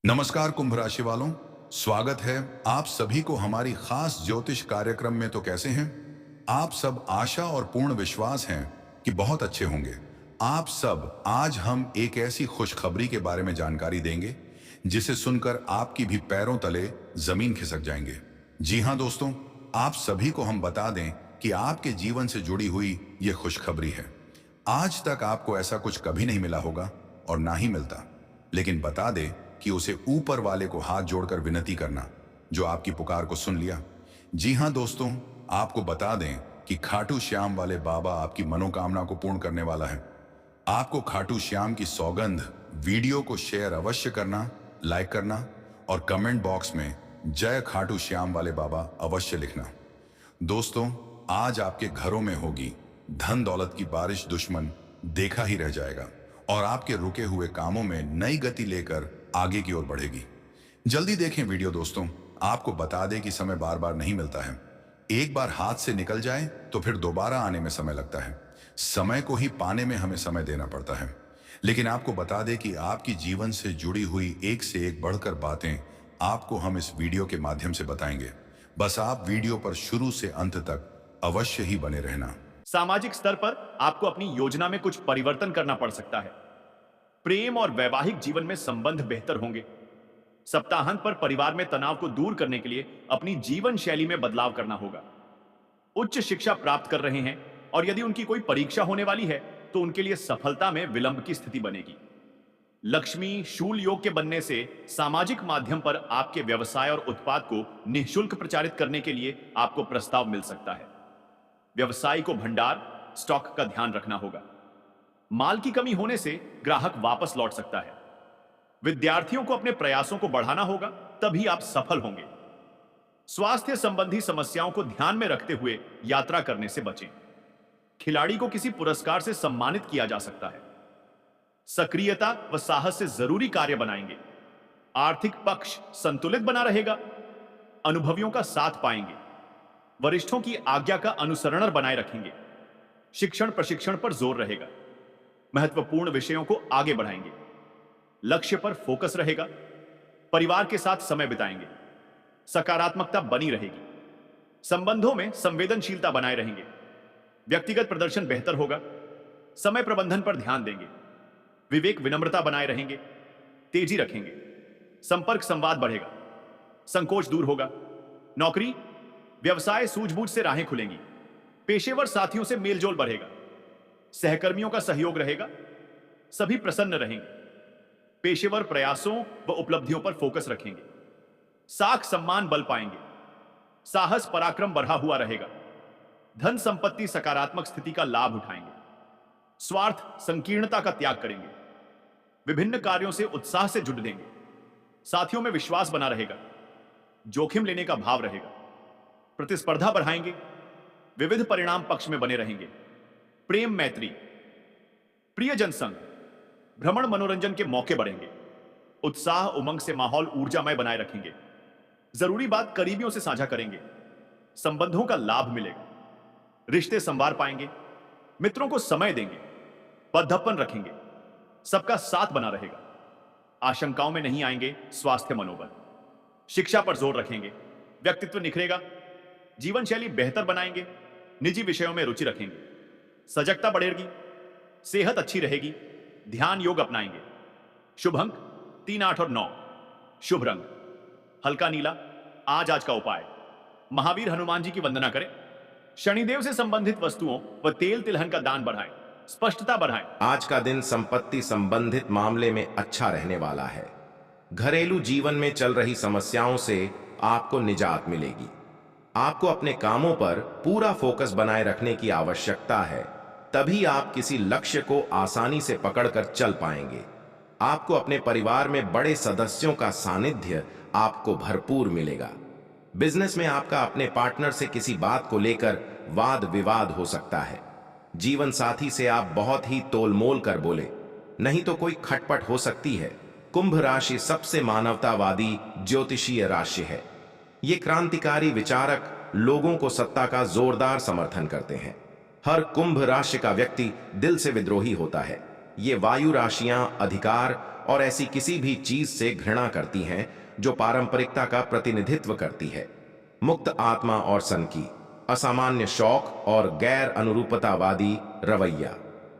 नमस्कार कुंभ राशि वालों, स्वागत है आप सभी को हमारी खास ज्योतिष कार्यक्रम में। तो कैसे हैं आप सब? आशा और पूर्ण विश्वास हैं कि बहुत अच्छे होंगे आप सब। आज हम एक ऐसी खुशखबरी के बारे में जानकारी देंगे जिसे सुनकर आपकी भी पैरों तले जमीन खिसक जाएंगे। जी हाँ दोस्तों, आप सभी को हम बता दें कि आपके जीवन से जुड़ी हुई ये खुशखबरी है। आज तक आपको ऐसा कुछ कभी नहीं मिला होगा और ना ही मिलता, लेकिन बता दे कि उसे ऊपर वाले को हाथ जोड़कर विनती करना जो आपकी पुकार को सुन लिया। जी हां दोस्तों, आपको बता दें कि खाटू श्याम वाले बाबा आपकी मनोकामना को पूर्ण करने वाला है। आपको खाटू श्याम की सौगंध। वीडियो को शेयर अवश्य करना, लाइक करना और कमेंट बॉक्स में जय खाटू श्याम वाले बाबा अवश्य लिखना। दोस्तों, आज आपके घरों में होगी धन दौलत की बारिश। दुश्मन देखा ही रह जाएगा और आपके रुके हुए कामों में नई गति लेकर आगे की ओर बढ़ेगी। जल्दी देखें वीडियो दोस्तों। आपको बता दें कि समय बार बार नहीं मिलता है। एक बार हाथ से निकल जाए तो फिर दोबारा आने में समय लगता है। समय को ही पाने में हमें समय देना पड़ता है। लेकिन आपको बता दें कि आपकी जीवन से जुड़ी हुई एक से एक बढ़कर बातें आपको हम इस वीडियो के माध्यम से बताएंगे। बस आप वीडियो पर शुरू से अंत तक अवश्य ही बने रहना। सामाजिक स्तर पर आपको अपनी योजना में कुछ परिवर्तन करना पड़ सकता है। प्रेम और वैवाहिक जीवन में संबंध बेहतर होंगे। सप्ताहांत पर परिवार में तनाव को दूर करने के लिए अपनी जीवन शैली में बदलाव करना होगा। उच्च शिक्षा प्राप्त कर रहे हैं और यदि उनकी कोई परीक्षा होने वाली है तो उनके लिए सफलता में विलंब की स्थिति बनेगी। लक्ष्मी शूल योग के बनने से सामाजिक माध्यम पर आपके व्यवसाय और उत्पाद को निःशुल्क प्रचारित करने के लिए आपको प्रस्ताव मिल सकता है। व्यवसाय को भंडार स्टॉक का ध्यान रखना होगा। माल की कमी होने से ग्राहक वापस लौट सकता है। विद्यार्थियों को अपने प्रयासों को बढ़ाना होगा, तभी आप सफल होंगे। स्वास्थ्य संबंधी समस्याओं को ध्यान में रखते हुए यात्रा करने से बचें। खिलाड़ी को किसी पुरस्कार से सम्मानित किया जा सकता है। सक्रियता व साहस से जरूरी कार्य बनाएंगे। आर्थिक पक्ष संतुलित बना रहेगा। अनुभवियों का साथ पाएंगे। वरिष्ठों की आज्ञा का अनुसरण बनाए रखेंगे। शिक्षण प्रशिक्षण पर जोर रहेगा। महत्वपूर्ण विषयों को आगे बढ़ाएंगे। लक्ष्य पर फोकस रहेगा। परिवार के साथ समय बिताएंगे। सकारात्मकता बनी रहेगी। संबंधों में संवेदनशीलता बनाए रहेंगे। व्यक्तिगत प्रदर्शन बेहतर होगा। समय प्रबंधन पर ध्यान देंगे। विवेक विनम्रता बनाए रहेंगे। तेजी रखेंगे। संपर्क संवाद बढ़ेगा। संकोच दूर होगा। नौकरी व्यवसाय सूझबूझ से राहें खुलेंगी। पेशेवर साथियों से मेलजोल बढ़ेगा। सहकर्मियों का सहयोग रहेगा। सभी प्रसन्न रहेंगे। पेशेवर प्रयासों व उपलब्धियों पर फोकस रखेंगे। साख सम्मान बल पाएंगे। साहस पराक्रम बढ़ा हुआ रहेगा। धन संपत्ति सकारात्मक स्थिति का लाभ उठाएंगे। स्वार्थ संकीर्णता का त्याग करेंगे। विभिन्न कार्यों से उत्साह से जुड़ देंगे। साथियों में विश्वास बना रहेगा। जोखिम लेने का भाव रहेगा। प्रतिस्पर्धा बढ़ाएंगे। विविध परिणाम पक्ष में बने रहेंगे। प्रेम मैत्री प्रियजन संग भ्रमण मनोरंजन के मौके बढ़ेंगे। उत्साह उमंग से माहौल ऊर्जामय बनाए रखेंगे। जरूरी बात करीबियों से साझा करेंगे। संबंधों का लाभ मिलेगा। रिश्ते संवार पाएंगे। मित्रों को समय देंगे। बद्धप्पन रखेंगे। सबका साथ बना रहेगा। आशंकाओं में नहीं आएंगे। स्वास्थ्य मनोबल शिक्षा पर जोर रखेंगे। व्यक्तित्व निखरेगा। जीवन शैली बेहतर बनाएंगे। निजी विषयों में रुचि रखेंगे। सजगता बढ़ेगी। सेहत अच्छी रहेगी। ध्यान योग अपनाएंगे। शुभ अंक 3, 8 और 9। शुभ रंग हल्का नीला। आज का उपाय महावीर हनुमान जी की वंदना करें। शनिदेव से संबंधित वस्तुओं व तेल तिलहन का दान बढ़ाएं। स्पष्टता बढ़ाएं। आज का दिन संपत्ति संबंधित मामले में अच्छा रहने वाला है। घरेलू जीवन में चल रही समस्याओं से आपको निजात मिलेगी। आपको अपने कामों पर पूरा फोकस बनाए रखने की आवश्यकता है, तभी आप किसी लक्ष्य को आसानी से पकड़कर चल पाएंगे। आपको अपने परिवार में बड़े सदस्यों का सानिध्य आपको भरपूर मिलेगा। बिजनेस में आपका अपने पार्टनर से किसी बात को लेकर वाद विवाद हो सकता है। जीवन साथी से आप बहुत ही तोलमोल कर बोले, नहीं तो कोई खटपट हो सकती है। कुंभ राशि सबसे मानवतावादी ज्योतिषीय राशि है। ये क्रांतिकारी विचारक लोगों को सत्ता का जोरदार समर्थन करते हैं। हर कुंभ राशि का व्यक्ति दिल से विद्रोही होता है। ये वायु राशियां अधिकार और ऐसी किसी भी चीज से घृणा करती हैं जो पारंपरिकता का प्रतिनिधित्व करती है। मुक्त आत्मा और सनकी, असामान्य शौक और गैर अनुरूपतावादी रवैया,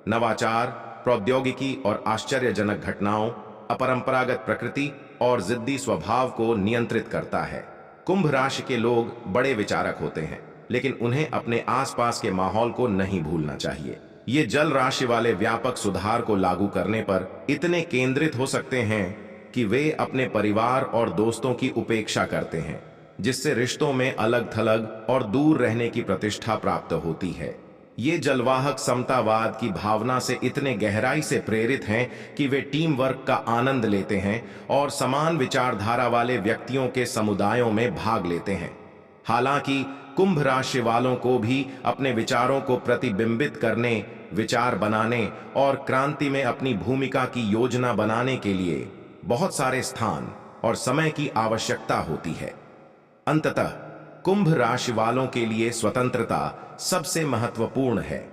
नवाचार, प्रौद्योगिकी और आश्चर्यजनक घटनाओं, अपरंपरागत प्रकृति और जिद्दी स्वभाव को नियंत्रित करता है। कुंभ राशि के लोग बड़े विचारक होते हैं, लेकिन उन्हें अपने आसपास के माहौल को नहीं भूलना चाहिए। ये जल राशि वाले व्यापक सुधार को लागू करने पर इतने केंद्रित हो सकते हैं कि वे अपने परिवार और दोस्तों की उपेक्षा करते हैं, जिससे रिश्तों में अलग थलग और दूर रहने की प्रतिष्ठा प्राप्त होती है। ये जलवाहक समतावाद की भावना से इतने गहराई से प्रेरित हैं कि वे टीम वर्क का आनंद लेते हैं और समान विचारधारा वाले व्यक्तियों के समुदायों में भाग लेते हैं। हालांकि कुंभ राशि वालों को भी अपने विचारों को प्रतिबिंबित करने, विचार बनाने और क्रांति में अपनी भूमिका की योजना बनाने के लिए बहुत सारे स्थान और समय की आवश्यकता होती है। अंततः कुंभ राशि वालों के लिए स्वतंत्रता सबसे महत्वपूर्ण है,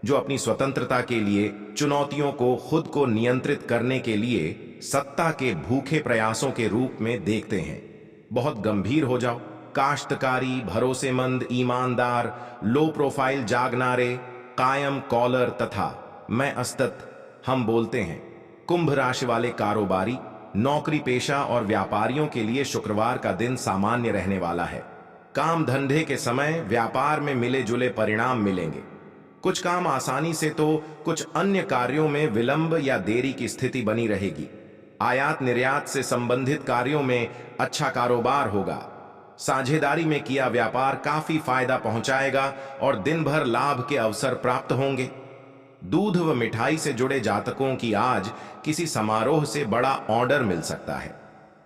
जो अपनी स्वतंत्रता के लिए चुनौतियों को खुद को नियंत्रित करने के लिए सत्ता के भूखे प्रयासों के रूप में देखते हैं। बहुत गंभीर हो जाओ, काश्तकारी, भरोसेमंद, ईमानदार, लो प्रोफाइल जागनारे, कायम कॉलर तथा मैं अस्तित्व हम बोलते हैं। कुंभ राशि वाले कारोबारी, नौकरी पेशा और व्यापारियों के लिए शुक्रवार का दिन सामान्य रहने वाला है। काम धंधे के समय व्यापार में मिले जुले परिणाम मिलेंगे। कुछ काम आसानी से तो कुछ अन्य कार्यों में विलंब या देरी की स्थिति बनी रहेगी। आयात निर्यात से संबंधित कार्यों में अच्छा कारोबार होगा। साझेदारी में किया व्यापार काफी फायदा पहुंचाएगा और दिन भर लाभ के अवसर प्राप्त होंगे। दूध व मिठाई से जुड़े जातकों की आज किसी समारोह से बड़ा ऑर्डर मिल सकता है।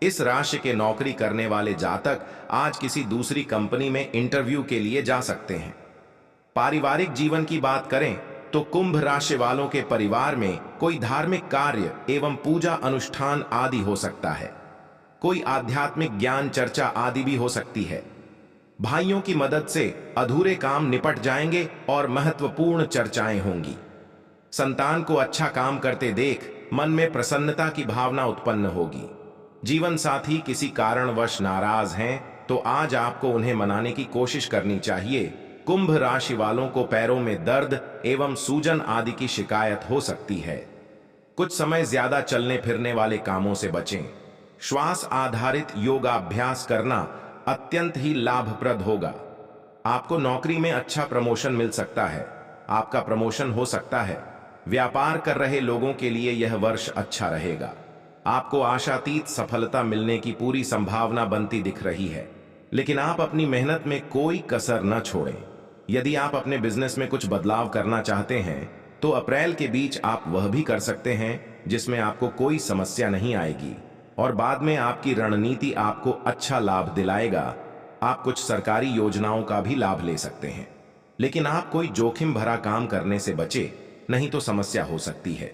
इस राशि के नौकरी करने वाले जातक आज किसी दूसरी कंपनी में इंटरव्यू के लिए जा सकते हैं। पारिवारिक जीवन की बात करें तो कुंभ राशि वालों के परिवार में कोई धार्मिक कार्य एवं पूजा अनुष्ठान आदि हो सकता है। कोई आध्यात्मिक ज्ञान चर्चा आदि भी हो सकती है। भाइयों की मदद से अधूरे काम निपट जाएंगे और महत्वपूर्ण चर्चाएं होंगी। संतान को अच्छा काम करते देख मन में प्रसन्नता की भावना उत्पन्न होगी। जीवन साथी किसी कारणवश नाराज हैं तो आज आपको उन्हें मनाने की कोशिश करनी चाहिए। कुंभ राशि वालों को पैरों में दर्द एवं सूजन आदि की शिकायत हो सकती है। कुछ समय ज्यादा चलने फिरने वाले कामों से बचें। श्वास आधारित योगाभ्यास करना अत्यंत ही लाभप्रद होगा। आपको नौकरी में अच्छा प्रमोशन मिल सकता है। आपका प्रमोशन हो सकता है। व्यापार कर रहे लोगों के लिए यह वर्ष अच्छा रहेगा। आपको आशातीत सफलता मिलने की पूरी संभावना बनती दिख रही है, लेकिन आप अपनी मेहनत में कोई कसर न छोड़ें। यदि आप अपने बिजनेस में कुछ बदलाव करना चाहते हैं तो अप्रैल के बीच आप वह भी कर सकते हैं जिसमें आपको कोई समस्या नहीं आएगी और बाद में आपकी रणनीति आपको अच्छा लाभ दिलाएगा। आप कुछ सरकारी योजनाओं का भी लाभ ले सकते हैं, लेकिन आप कोई जोखिम भरा काम करने से बचे, नहीं तो समस्या हो सकती है।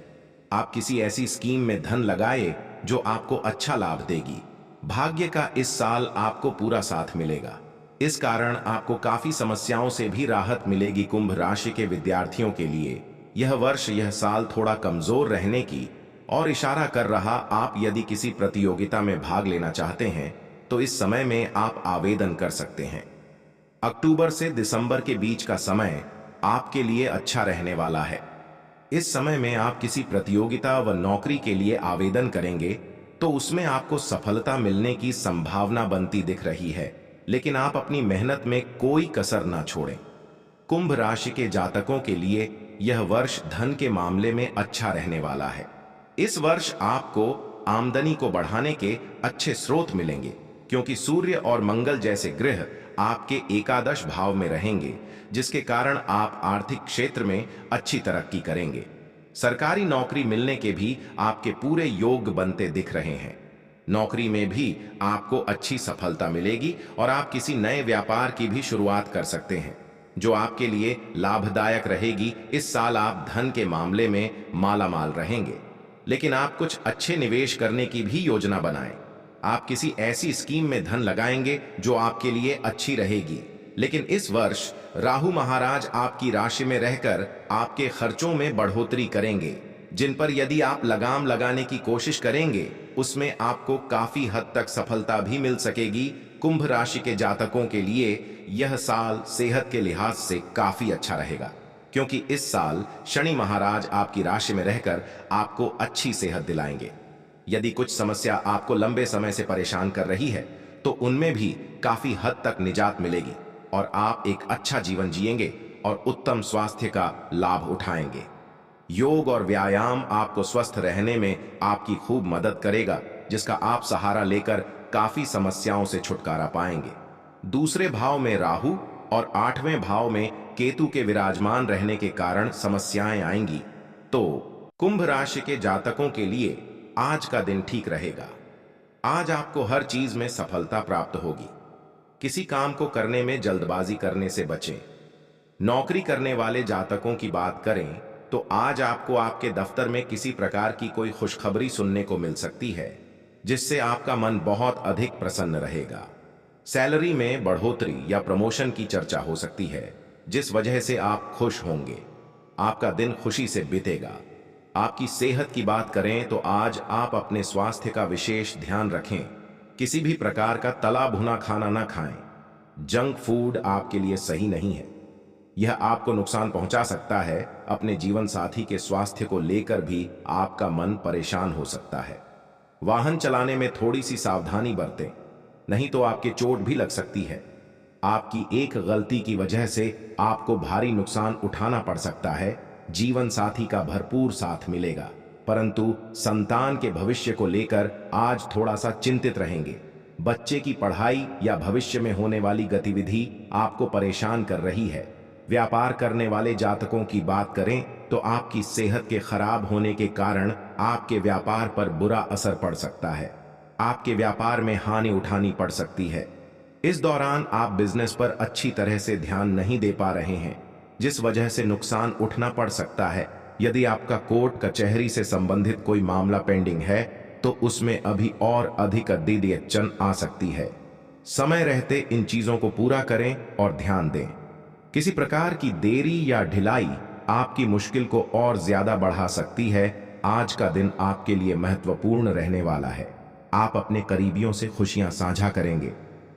आप किसी ऐसी स्कीम में धन लगाए जो आपको अच्छा लाभ देगी। भाग्य का इस साल आपको पूरा साथ मिलेगा। इस कारण आपको काफी समस्याओं से भी राहत मिलेगी। कुंभ राशि के विद्यार्थियों के लिए यह वर्ष, यह साल थोड़ा कमजोर रहने की और इशारा कर रहा। आप यदि किसी प्रतियोगिता में भाग लेना चाहते हैं तो इस समय में आप आवेदन कर सकते हैं। अक्टूबर से दिसंबर के बीच का समय आपके लिए अच्छा रहने वाला है। इस समय में आप किसी प्रतियोगिता व नौकरी के लिए आवेदन करेंगे तो उसमें आपको सफलता मिलने की संभावना बनती दिख रही है, लेकिन आप अपनी मेहनत में कोई कसर ना छोड़ें। कुंभ राशि के जातकों के लिए यह वर्ष धन के मामले में अच्छा रहने वाला है। इस वर्ष आपको आमदनी को बढ़ाने के अच्छे स्रोत मिलेंगे, क्योंकि सूर्य और मंगल जैसे ग्रह आपके एकादश भाव में रहेंगे, जिसके कारण आप आर्थिक क्षेत्र में अच्छी तरक्की करेंगे। सरकारी नौकरी मिलने के भी आपके पूरे योग बनते दिख रहे हैं। नौकरी में भी आपको अच्छी सफलता मिलेगी और आप किसी नए व्यापार की भी शुरुआत कर सकते हैं, जो आपके लिए लाभदायक रहेगी। इस साल आप धन के मामले में मालामाल रहेंगे, लेकिन आप कुछ अच्छे निवेश करने की भी योजना बनाएं। आप किसी ऐसी स्कीम में धन लगाएंगे जो आपके लिए अच्छी रहेगी, लेकिन इस वर्ष राहु महाराज आपकी राशि में रहकर आपके खर्चों में बढ़ोतरी करेंगे, जिन पर यदि आप लगाम लगाने की कोशिश करेंगे उसमें आपको काफी हद तक सफलता भी मिल सकेगी। कुंभ राशि के जातकों के लिए यह साल सेहत के लिहाज से काफी अच्छा रहेगा, क्योंकि इस साल शनि महाराज आपकी राशि में रहकर आपको अच्छी सेहत दिलाएंगे। यदि कुछ समस्या आपको लंबे समय से परेशान कर रही है तो उनमें भी काफी हद तक निजात मिलेगी और आप एक अच्छा जीवन जिएंगे और उत्तम स्वास्थ्य का लाभ उठाएंगे। योग और व्यायाम आपको स्वस्थ रहने में आपकी खूब मदद करेगा, जिसका आप सहारा लेकर काफी समस्याओं से छुटकारा पाएंगे। दूसरे भाव में राहु और 8वें भाव में केतु के विराजमान रहने के कारण समस्याएं आएंगी। तो कुंभ राशि के जातकों के लिए आज का दिन ठीक रहेगा। आज आपको हर चीज में सफलता प्राप्त होगी। किसी काम को करने में जल्दबाजी करने से बचें। नौकरी करने वाले जातकों की बात करें तो आज आपको आपके दफ्तर में किसी प्रकार की कोई खुशखबरी सुनने को मिल सकती है, जिससे आपका मन बहुत अधिक प्रसन्न रहेगा। सैलरी में बढ़ोतरी या प्रमोशन की चर्चा हो सकती है, जिस वजह से आप खुश होंगे। आपका दिन खुशी से बीतेगा। आपकी सेहत की बात करें तो आज आप अपने स्वास्थ्य का विशेष ध्यान रखें। किसी भी प्रकार का तला भुना खाना ना खाएं। जंक फूड आपके लिए सही नहीं है। यह आपको नुकसान पहुंचा सकता है। अपने जीवन साथी के स्वास्थ्य को लेकर भी आपका मन परेशान हो सकता है। वाहन चलाने में थोड़ी सी सावधानी बरतें, नहीं तो आपके चोट भी लग सकती है। आपकी एक गलती की वजह से आपको भारी नुकसान उठाना पड़ सकता है। जीवन साथी का भरपूर साथ मिलेगा, परंतु संतान के भविष्य को लेकर आज थोड़ा सा चिंतित रहेंगे। बच्चे की पढ़ाई या भविष्य में होने वाली गतिविधि आपको परेशान कर रही है। व्यापार करने वाले जातकों की बात करें तो आपकी सेहत के खराब होने के कारण आपके व्यापार पर बुरा असर पड़ सकता है। आपके व्यापार में हानि उठानी पड़ सकती है। इस दौरान आप बिजनेस पर अच्छी तरह से ध्यान नहीं दे पा रहे हैं, जिस वजह से नुकसान उठना पड़ सकता है। यदि आपका कोर्ट कचहरी से संबंधित कोई मामला पेंडिंग है तो उसमें अभी और अधिक अड़चन आ सकती है। समय रहते इन चीजों को पूरा करें और ध्यान दें। किसी प्रकार की देरी या ढिलाई आपकी मुश्किल को और ज्यादा बढ़ा सकती है। आज का दिन आपके लिए महत्वपूर्ण रहने वाला है। आप अपने करीबियों से खुशियां साझा करेंगे।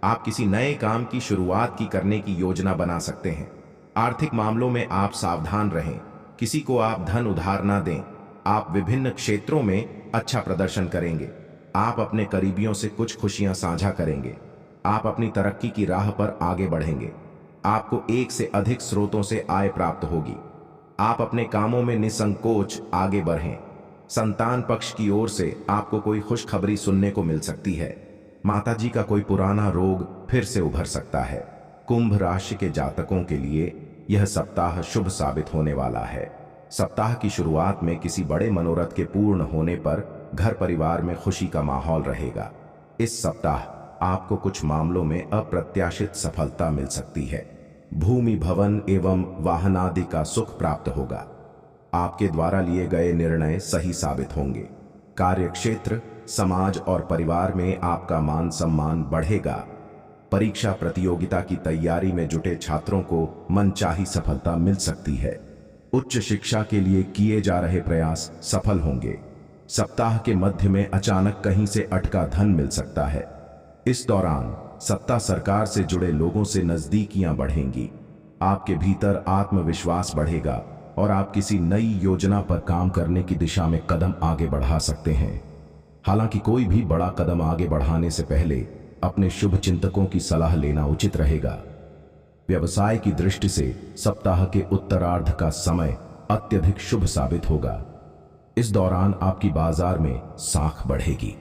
आप किसी नए काम की शुरुआत की करने की योजना बना सकते हैं। आर्थिक मामलों में आप सावधान रहें। किसी को आप धन उधार ना दें। आप विभिन्न क्षेत्रों में अच्छा प्रदर्शन करेंगे। आप अपने करीबियों से कुछ खुशियां साझा करेंगे। आप अपनी तरक्की की राह पर आगे बढ़ेंगे। आपको एक से अधिक स्रोतों से आय प्राप्त होगी। आप अपने कामों में निसंकोच आगे बढ़ें। संतान पक्ष की ओर से आपको कोई खुशखबरी सुनने को मिल सकती है। माताजी का कोई पुराना रोग फिर से उभर सकता है। कुंभ राशि के जातकों के लिए यह सप्ताह शुभ साबित होने वाला है। सप्ताह की शुरुआत में किसी बड़े मनोरथ के पूर्ण होने पर घर परिवार में खुशी का माहौल रहेगा। इस सप्ताह आपको कुछ मामलों में अप्रत्याशित सफलता मिल सकती है। भूमि, भवन एवं वाहनादि का सुख प्राप्त होगा। आपके द्वारा लिए गए निर्णय सही साबित होंगे। कार्यक्षेत्र, समाज और परिवार में आपका मान सम्मान बढ़ेगा। परीक्षा प्रतियोगिता की तैयारी में जुटे छात्रों को मनचाही सफलता मिल सकती है। उच्च शिक्षा के लिए किए जा रहे प्रयास सफल होंगे। सप्ताह के मध्य में अचानक कहीं से अटका धन मिल सकता है। इस दौरान सत्ता सरकार से जुड़े लोगों से नजदीकियां बढ़ेंगी। आपके भीतर आत्मविश्वास बढ़ेगा और आप किसी नई योजना पर काम करने की दिशा में कदम आगे बढ़ा सकते हैं। हालांकि कोई भी बड़ा कदम आगे बढ़ाने से पहले अपने शुभ चिंतकों की सलाह लेना उचित रहेगा। व्यवसाय की दृष्टि से सप्ताह के उत्तरार्ध का समय अत्यधिक शुभ साबित होगा। इस दौरान आपकी बाजार में साख बढ़ेगी।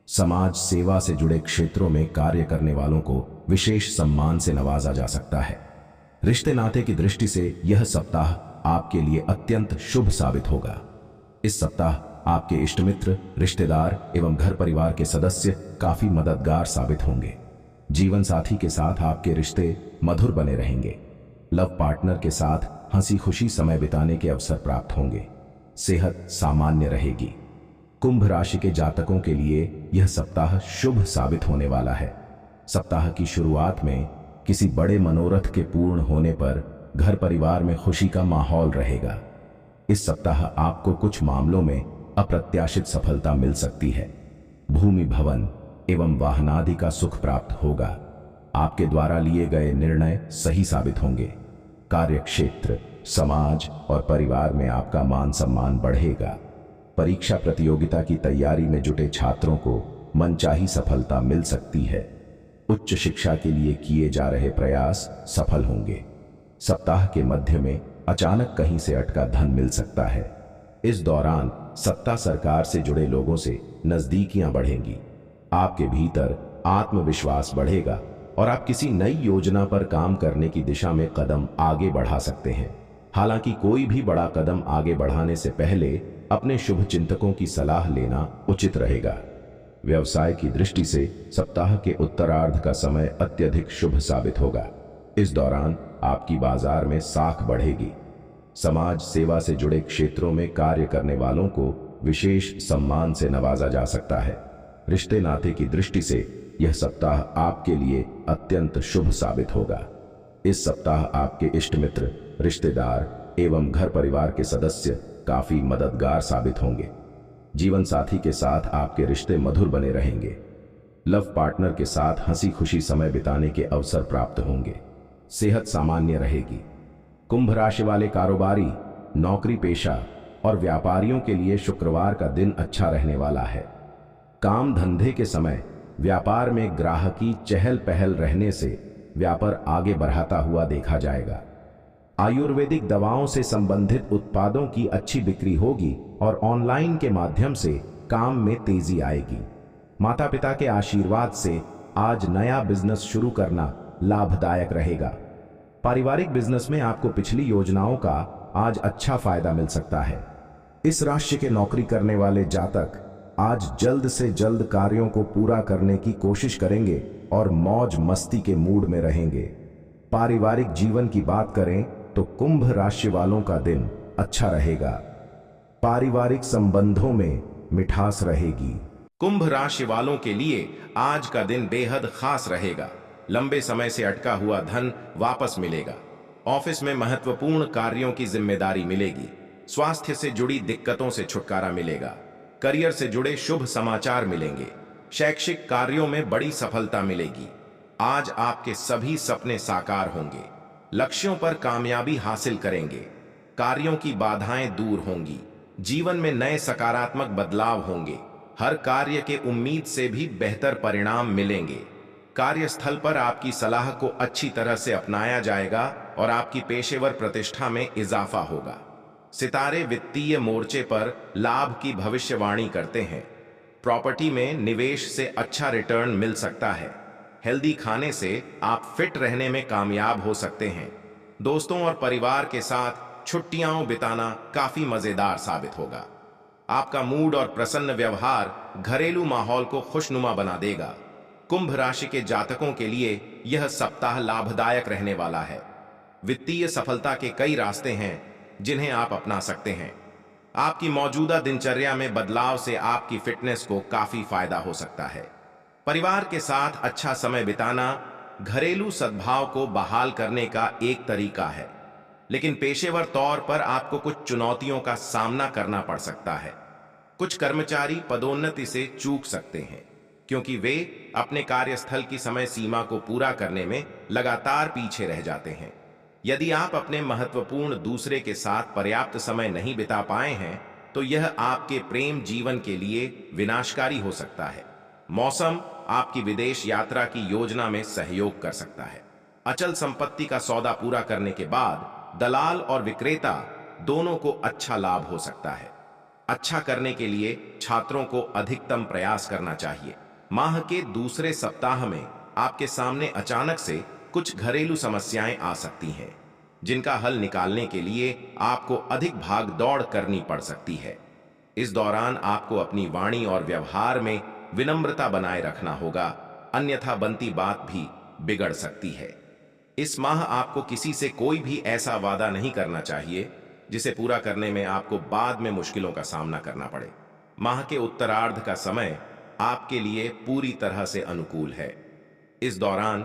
समाज सेवा से जुड़े क्षेत्रों में कार्य करने वालों को विशेष सम्मान से नवाजा जा सकता है। रिश्ते नाते की दृष्टि से यह सप्ताह आपके लिए अत्यंत शुभ साबित होगा। इस सप्ताह आपके इष्ट मित्र, रिश्तेदार एवं घर परिवार के सदस्य काफी मददगार साबित होंगे। जीवन साथी के साथ आपके रिश्ते मधुर बने रहेंगे। लव पार्टनर के साथ हंसी खुशी समय बिताने के अवसर प्राप्त होंगे। सेहत सामान्य रहेगी। कुंभ राशि के जातकों के लिए यह सप्ताह शुभ साबित होने वाला है। सप्ताह की शुरुआत में किसी बड़े मनोरथ के पूर्ण होने पर घर परिवार में खुशी का माहौल रहेगा। इस सप्ताह आपको कुछ मामलों में अप्रत्याशित सफलता मिल सकती है। भूमि, भवन एवं वाहनादि का सुख प्राप्त होगा। आपके द्वारा लिए गए निर्णय सही साबित होंगे। कार्यक्षेत्र, समाज और परिवार में आपका मान सम्मान बढ़ेगा। परीक्षा प्रतियोगिता की तैयारी में जुटे छात्रों को मनचाही सफलता मिल सकती है। उच्च शिक्षा के लिए किए जा रहे प्रयास सफल होंगे। सप्ताह के मध्य में अचानक कहीं से अटका धन मिल सकता है। इस दौरान सत्ता, सरकार से जुड़े लोगों से नजदीकियां बढ़ेंगी। आपके भीतर आत्मविश्वास बढ़ेगा और आप किसी नई योजना पर काम करने की दिशा में कदम आगे बढ़ा सकते हैं। हालांकि कोई भी बड़ा कदम आगे बढ़ाने से पहले अपने शुभ चिंतकों की सलाह लेना उचित रहेगा। व्यवसाय की दृष्टि से सप्ताह के उत्तरार्ध का समय अत्यधिक शुभ साबित होगा। इस दौरान आपकी बाजार में साख बढ़ेगी। समाज सेवा से जुड़े क्षेत्रों में कार्य करने वालों को विशेष सम्मान से नवाजा जा सकता है। रिश्ते नाते की दृष्टि से यह सप्ताह आपके लिए अत्यंत शुभ साबित होगा। इस सप्ताह आपके इष्ट मित्र, रिश्तेदार एवं घर परिवार के सदस्य काफी मददगार साबित होंगे। जीवन साथी के साथ आपके रिश्ते मधुर बने रहेंगे। लव पार्टनर के साथ हंसी खुशी समय बिताने के अवसर प्राप्त होंगे। सेहत सामान्य रहेगी। कुंभ राशि वाले कारोबारी, नौकरी पेशा और व्यापारियों के लिए शुक्रवार का दिन अच्छा रहने वाला है। काम धंधे के समय व्यापार में ग्राहकी चहल पहल रहने से व्यापार आगे बढ़ाता हुआ देखा जाएगा। आयुर्वेदिक दवाओं से संबंधित उत्पादों की अच्छी बिक्री होगी और ऑनलाइन के माध्यम से काम में तेजी आएगी। माता पिता के आशीर्वाद से आज नया बिजनेस शुरू करना लाभदायक रहेगा। पारिवारिक बिजनेस में आपको पिछली योजनाओं का आज अच्छा फायदा मिल सकता है। इस राशि के नौकरी करने वाले जातक आज जल्द से जल्द कार्यों को पूरा करने की कोशिश करेंगे और मौज मस्ती के मूड में रहेंगे। पारिवारिक जीवन की बात करें तो कुंभ राशि वालों का दिन अच्छा रहेगा। पारिवारिक संबंधों में मिठास रहेगी। कुंभ राशि वालों के लिए आज का दिन बेहद खास रहेगा। लंबे समय से अटका हुआ धन वापस मिलेगा। ऑफिस में महत्वपूर्ण कार्यों की जिम्मेदारी मिलेगी। स्वास्थ्य से जुड़ी दिक्कतों से छुटकारा मिलेगा। करियर से जुड़े शुभ समाचार मिलेंगे। शैक्षिक कार्यों में बड़ी सफलता मिलेगी। आज आपके सभी सपने साकार होंगे। लक्ष्यों पर कामयाबी हासिल करेंगे। कार्यों की बाधाएं दूर होंगी। जीवन में नए सकारात्मक बदलाव होंगे। हर कार्य के उम्मीद से भी बेहतर परिणाम मिलेंगे। कार्यस्थल पर आपकी सलाह को अच्छी तरह से अपनाया जाएगा और आपकी पेशेवर प्रतिष्ठा में इजाफा होगा। सितारे वित्तीय मोर्चे पर लाभ की भविष्यवाणी करते हैं। प्रॉपर्टी में निवेश से अच्छा रिटर्न मिल सकता है। हेल्दी खाने से आप फिट रहने में कामयाब हो सकते हैं। दोस्तों और परिवार के साथ छुट्टियां बिताना काफी मजेदार साबित होगा। आपका मूड और प्रसन्न व्यवहार घरेलू माहौल को खुशनुमा बना देगा। कुंभ राशि के जातकों के लिए यह सप्ताह लाभदायक रहने वाला है। वित्तीय सफलता के कई रास्ते हैं जिन्हें आप अपना सकते हैं। आपकी मौजूदा दिनचर्या में बदलाव से आपकी फिटनेस को काफी फायदा हो सकता है। परिवार के साथ अच्छा समय बिताना घरेलू सद्भाव को बहाल करने का एक तरीका है, लेकिन पेशेवर तौर पर आपको कुछ चुनौतियों का सामना करना पड़ सकता है। कुछ कर्मचारी पदोन्नति से चूक सकते हैं क्योंकि वे अपने कार्यस्थल की समय सीमा को पूरा करने में लगातार पीछे रह जाते हैं। यदि आप अपने महत्वपूर्ण दूसरे के साथ पर्याप्त समय नहीं बिता पाए हैं तो यह आपके प्रेम जीवन के लिए विनाशकारी हो सकता है। मौसम आपकी विदेश यात्रा की योजना में सहयोग कर सकता है। अचल संपत्ति का सौदा पूरा करने के बाद दलाल और विक्रेता दोनों को अच्छा लाभ हो सकता है। अच्छा करने के लिए छात्रों को अधिकतम प्रयास करना चाहिए। माह के दूसरे सप्ताह में आपके सामने अचानक से कुछ घरेलू समस्याएं आ सकती हैं, जिनका हल निकालने के लिए आपको अधिक भाग दौड़ करनी पड़ सकती है। इस दौरान आपको अपनी वाणी और व्यवहार में विनम्रता बनाए रखना होगा, अन्यथा बनती बात भी बिगड़ सकती है। इस माह आपको किसी से कोई भी ऐसा वादा नहीं करना चाहिए जिसे पूरा करने में आपको बाद में मुश्किलों का सामना करना पड़े। माह के उत्तरार्ध का समय आपके लिए पूरी तरह से अनुकूल है। इस दौरान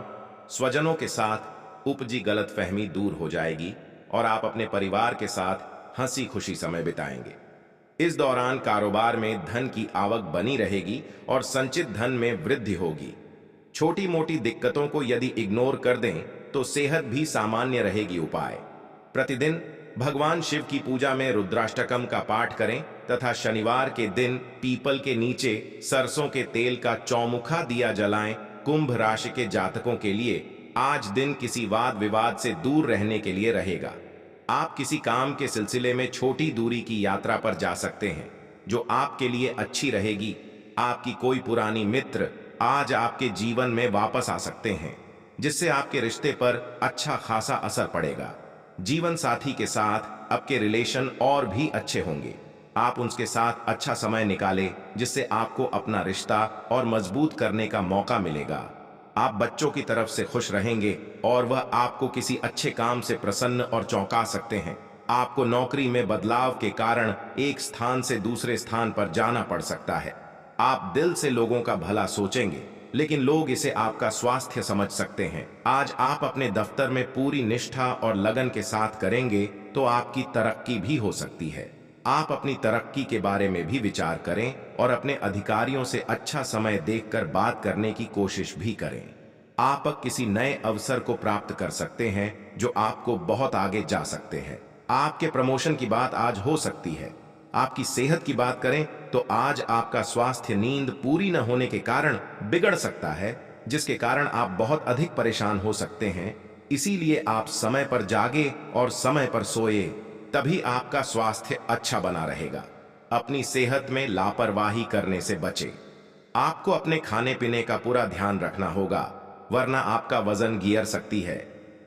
स्वजनों के साथ उपजी गलतफहमी दूर हो जाएगी और आप अपने परिवार के साथ हंसी खुशी समय बिताएंगे। इस दौरान कारोबार में धन की आवक बनी रहेगी और संचित धन में वृद्धि होगी। छोटी मोटी दिक्कतों को यदि इग्नोर कर दें तो सेहत भी सामान्य रहेगी। उपाय: प्रतिदिन भगवान शिव की पूजा में रुद्राष्टकम का पाठ करें तथा शनिवार के दिन पीपल के नीचे सरसों के तेल का चौमुखा दिया जलाएं। कुंभ राशि के जातकों के लिए आज दिन किसी वाद विवाद से दूर रहने के लिए रहेगा। आप किसी काम के सिलसिले में छोटी दूरी की यात्रा पर जा सकते हैं जो आपके लिए अच्छी रहेगी। आपकी कोई पुरानी मित्र आज आपके जीवन में वापस आ सकते हैं जिससे आपके रिश्ते पर अच्छा खासा असर पड़ेगा। जीवन साथी के साथ आपके रिलेशन और भी अच्छे होंगे। आप उनके साथ अच्छा समय निकालें जिससे आपको अपना रिश्ता और मजबूत करने का मौका मिलेगा। आप बच्चों की तरफ से खुश रहेंगे और वह आपको किसी अच्छे काम से प्रसन्न और चौंका सकते हैं। आपको नौकरी में बदलाव के कारण एक स्थान से दूसरे स्थान पर जाना पड़ सकता है। आप दिल से लोगों का भला सोचेंगे लेकिन लोग इसे आपका स्वास्थ्य समझ सकते हैं। आज आप अपने दफ्तर में पूरी निष्ठा और लगन के साथ करेंगे तो आपकी तरक्की भी हो सकती है। आप अपनी तरक्की के बारे में भी विचार करें और अपने अधिकारियों से अच्छा समय देखकर बात करने की कोशिश भी करें। आप किसी नए अवसर को प्राप्त कर सकते हैं जो आपको बहुत आगे जा सकते हैं। आपके प्रमोशन की बात आज हो सकती है। आपकी सेहत की बात करें तो आज आपका स्वास्थ्य नींद पूरी न होने के कारण बिगड़ सकता है जिसके कारण आप बहुत अधिक परेशान हो सकते हैं। इसीलिए आप समय पर जागे और समय पर सोए, तभी आपका स्वास्थ्य अच्छा बना रहेगा। अपनी सेहत में लापरवाही करने से बचें। आपको अपने खाने पीने का पूरा ध्यान रखना होगा वरना आपका वजन गिर सकती है।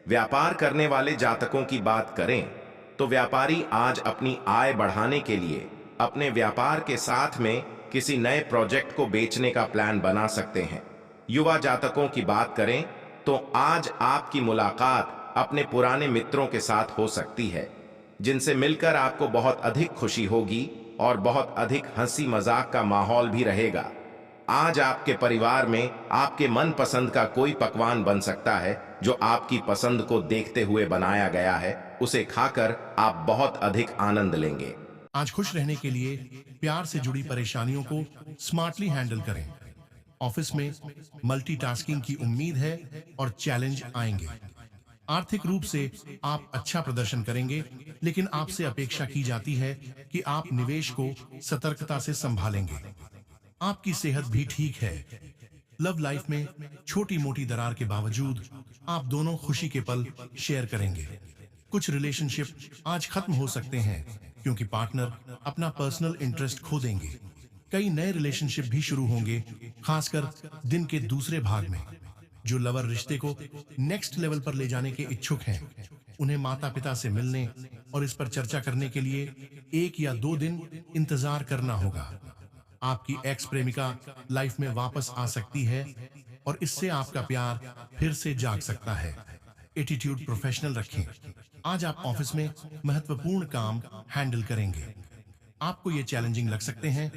व्यापार करने वाले जातकों की बात करें तो व्यापारी आज अपनी आय बढ़ाने के लिए अपने व्यापार के साथ में किसी नए प्रोजेक्ट को बेचने का प्लान बना सकते हैं। युवा जातकों की बात करें तो आज आपकी मुलाकात अपने पुराने मित्रों के साथ हो सकती है जिनसे मिलकर आपको बहुत अधिक खुशी होगी और बहुत अधिक हंसी मजाक का माहौल भी रहेगा। आज आपके परिवार में आपके मनपसंद का कोई पकवान बन सकता है जो आपकी पसंद को देखते हुए बनाया गया है। उसे खाकर आप बहुत अधिक आनंद लेंगे। आज खुश रहने के लिए प्यार से जुड़ी परेशानियों को स्मार्टली हैंडल करें। ऑफिस में मल्टीटास्किंग की उम्मीद है और चैलेंज आएंगे। आर्थिक रूप से आप अच्छा प्रदर्शन करेंगे लेकिन आपसे अपेक्षा की जाती है कि आप निवेश को सतर्कता से संभालेंगे। आपकी सेहत भी ठीक है। लव लाइफ में छोटी मोटी दरार के बावजूद आप दोनों खुशी के पल शेयर करेंगे। कुछ रिलेशनशिप आज खत्म हो सकते हैं क्योंकि पार्टनर अपना पर्सनल इंटरेस्ट खो देंगे। कई नए रिलेशनशिप भी शुरू होंगे, खासकर दिन के दूसरे भाग में। जो लवर रिश्ते को नेक्स्ट लेवल पर ले जाने के इच्छुक हैं, उन्हें माता पिता से मिलने और इस पर चर्चा करने के लिए 1 या 2 दिन इंतजार करना होगा। आपकी एक्स प्रेमिका लाइफ में वापस आ सकती है और इससे आपका प्यार फिर से जाग सकता है। एटीट्यूड प्रोफेशनल रखें। आज आप ऑफिस में महत्वपूर्ण काम हैंडल करेंगे। आपको ये चैलेंजिंग लग सकते हैं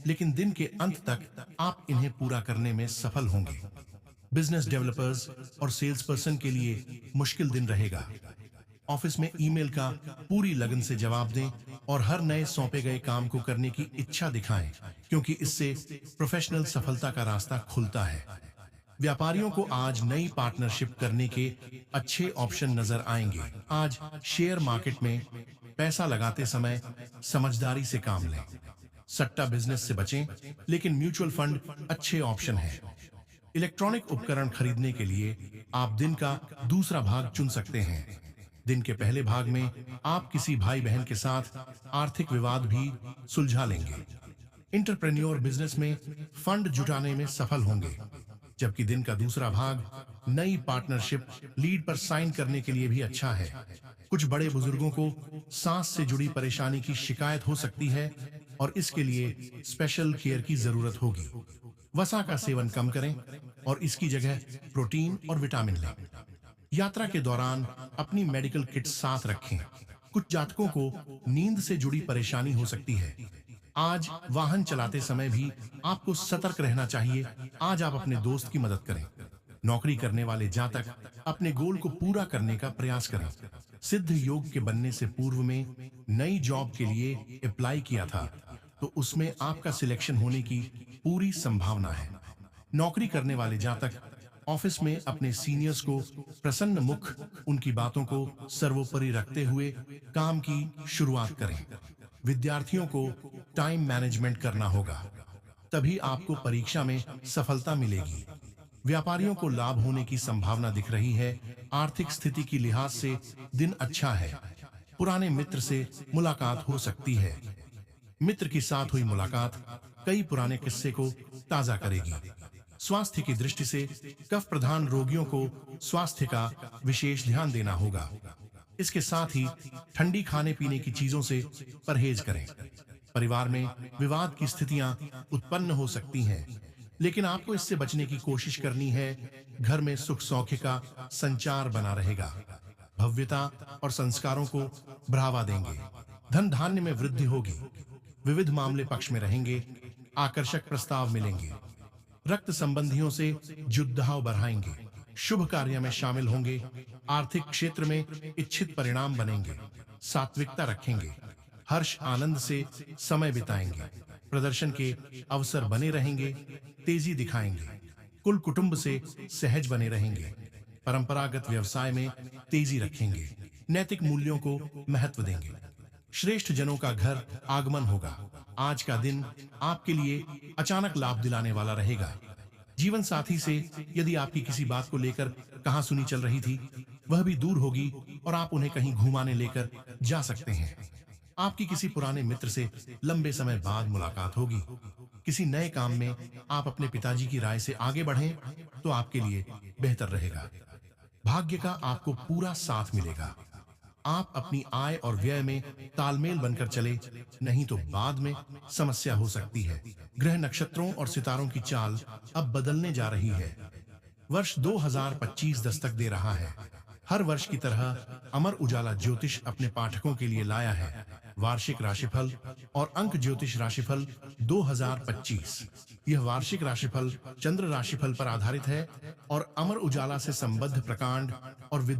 लेकिन दिन के अंत तक आप इन्हें पूरा करने में सफल होंगे। बिजनेस डेवलपर्स और सेल्स पर्सन के लिए मुश्किल दिन रहेगा। ऑफिस में ईमेल का पूरी लगन से जवाब दें और हर नए सौंपे गए काम को करने की इच्छा दिखाएं क्योंकि इससे प्रोफेशनल सफलता का रास्ता खुलता है। व्यापारियों को आज नई पार्टनरशिप करने के अच्छे ऑप्शन नजर आएंगे। आज शेयर मार्केट में पैसा लगाते समय समझदारी से काम लें। सट्टा बिजनेस से बचें लेकिन म्यूचुअल फंड अच्छे ऑप्शन है। इलेक्ट्रॉनिक उपकरण खरीदने के लिए आप दिन का दूसरा भाग चुन सकते हैं। दिन के पहले भाग में आप किसी भाई बहन के साथ आर्थिक विवाद भी सुलझा लेंगे। इंटरप्रेन्योर बिजनेस में फंड जुटाने में सफल होंगे, जबकि दिन का दूसरा भाग नई पार्टनरशिप लीड पर साइन करने के लिए भी अच्छा है। कुछ बड़े बुजुर्गों को सांस से जुड़ी परेशानी की शिकायत हो सकती है और इसके लिए स्पेशल केयर की जरूरत होगी। वसा का सेवन कम करें और इसकी जगह प्रोटीन और विटामिन लें। यात्रा के दौरान अपनी मेडिकल किट साथ रखें। कुछ जातकों को नींद से जुड़ी परेशानी हो सकती है। आज वाहन चलाते समय भी आपको सतर्क रहना चाहिए। आज आप अपने दोस्त की मदद करें। नौकरी करने वाले जातक अपने गोल को पूरा करने का प्रयास करें। सिद्ध योग के बनने से पूर्व में नई जॉब के लिए अप्लाई किया था तो उसमें आपका सिलेक्शन होने की पूरी संभावना है। नौकरी करने वाले जातक ऑफिस में अपने सीनियर्स को प्रसन्न मुख उनकी बातों को सर्वोपरि रखते हुए काम की शुरुआत करें। विद्यार्थियों को टाइम मैनेजमेंट करना होगा, तभी आपको परीक्षा में सफलता मिलेगी। व्यापारियों को लाभ होने की संभावना दिख रही है। आर्थिक स्थिति की लिहाज से दिन अच्छा है। पुराने मित्र से मुलाकात हो सकती है। मित्र के साथ हुई मुलाकात कई पुराने किस्से को ताजा करेगी। स्वास्थ्य की दृष्टि से कफ प्रधान रोगियों को स्वास्थ्य का विशेष ध्यान देना होगा। इसके साथ ही ठंडी खाने पीने की चीजों से परहेज करें। परिवार में विवाद की स्थितियां उत्पन्न हो सकती हैं, लेकिन आपको इससे बचने की कोशिश करनी है। घर में सुख सौख्य का संचार बना रहेगा। भव्यता और संस्कारों को बढ़ावा देंगे। धन धान्य में वृद्धि होगी। विविध मामले पक्ष में रहेंगे। आकर्षक प्रस्ताव मिलेंगे। रक्त संबंधियों से जुद्धाव बढ़ाएंगे। शुभ कार्य में शामिल होंगे। आर्थिक क्षेत्र में इच्छित परिणाम बनेंगे। सात्विकता रखेंगे। हर्ष आनंद से समय बिताएंगे। प्रदर्शन के अवसर बने रहेंगे। तेजी दिखाएंगे। कुल कुटुंब से सहज बने रहेंगे। परंपरागत व्यवसाय में तेजी रखेंगे। नैतिक मूल्यों को महत्व देंगे। श्रेष्ठ जनों का घर आगमन होगा। आज का दिन आपके लिए अचानक लाभ दिलाने वाला रहेगा। जीवन साथी से यदि आपकी किसी बात को लेकर कहासुनी चल रही थी, वह भी दूर होगी और आप उन्हें कहीं घुमाने लेकर जा सकते हैं। आपकी किसी पुराने मित्र से लंबे समय बाद मुलाकात होगी। किसी नए काम में आप अपने पिताजी की राय से आगे बढ़ें तो आपके लिए बेहतर रहेगा। भाग्य का आपको पूरा साथ मिलेगा। आप अपनी आय और व्यय में तालमेल बनकर चले, नहीं तो बाद में समस्या हो सकती है। ग्रह नक्षत्रों और सितारों की चाल अब बदलने जा रही है। वर्ष 2025 दस्तक दे रहा है। हर वर्ष की तरह अमर उजाला ज्योतिष अपने पाठकों के लिए लाया है वार्षिक राशिफल और अंक ज्योतिष राशिफल 2025। यह वार्षिक राशिफल चंद्र राशिफल पर आधारित है और अमर उजाला से संबद्ध प्रकांड और विद्या